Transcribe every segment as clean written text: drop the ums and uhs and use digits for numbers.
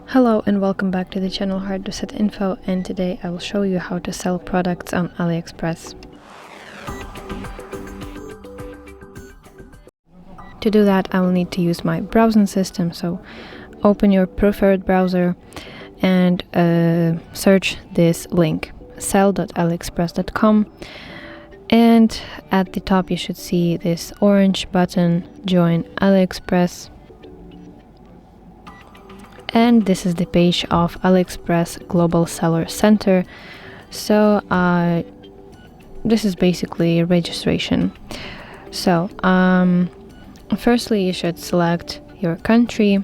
Hello and welcome back to the channel HardReset.Info, and today I will show you how to sell products on AliExpress. To do that, I will need to use my browsing system, so open your preferred browser and search this link, sell.aliexpress.com, and at the top you should see this orange button, Join AliExpress. And this is the page of AliExpress Global Seller Center. So this is basically registration. So firstly, you should select your country,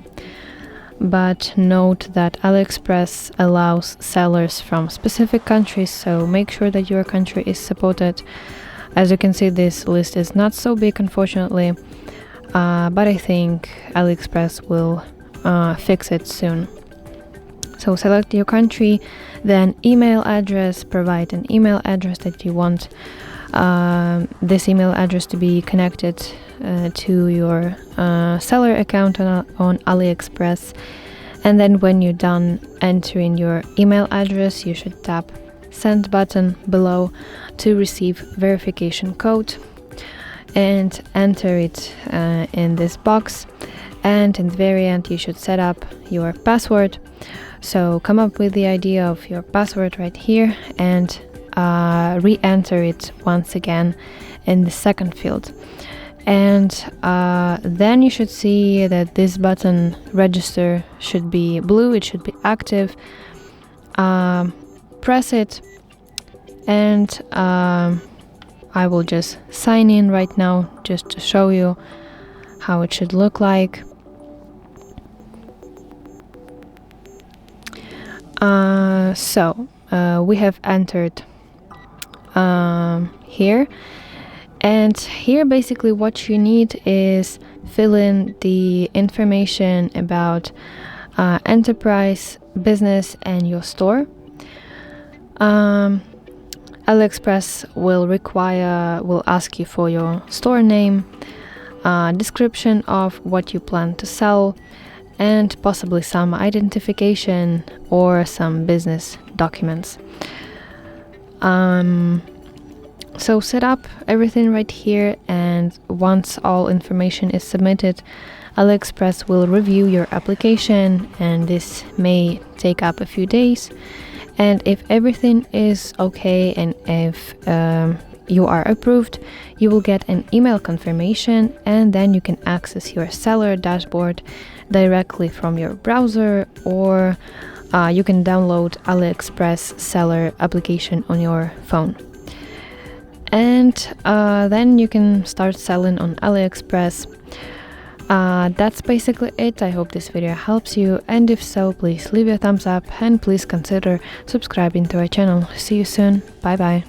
but note that AliExpress allows sellers from specific countries, so make sure that your country is supported. As you can see, this list is not so big, unfortunately, but I think AliExpress will fix it soon. So select your country, then email address, provide an email address that you want this email address to be connected to your seller account on AliExpress. And then when you're done entering your email address, you should tap send button below to receive verification code and enter it in this box. And in the very end, you should set up your password. So come up with the idea of your password right here and re-enter it once again in the second field. And then you should see that this button register should be blue, it should be active. Press it, and I will just sign in right now just to show you how it should look like. So we have entered here, and here basically what you need is fill in the information about enterprise, business, and your store. AliExpress will ask you for your store name, description of what you plan to sell, and possibly some identification or some business documents. So set up everything right here, and once all information is submitted, AliExpress will review your application, and this may take up a few days. And if everything is okay and if you are approved, you will get an email confirmation, and then you can access your seller dashboard directly from your browser, or you can download AliExpress seller application on your phone. And then you can start selling on AliExpress. That's basically it. I hope this video helps you, and if so, please leave a thumbs up and please consider subscribing to our channel. See you soon. Bye bye.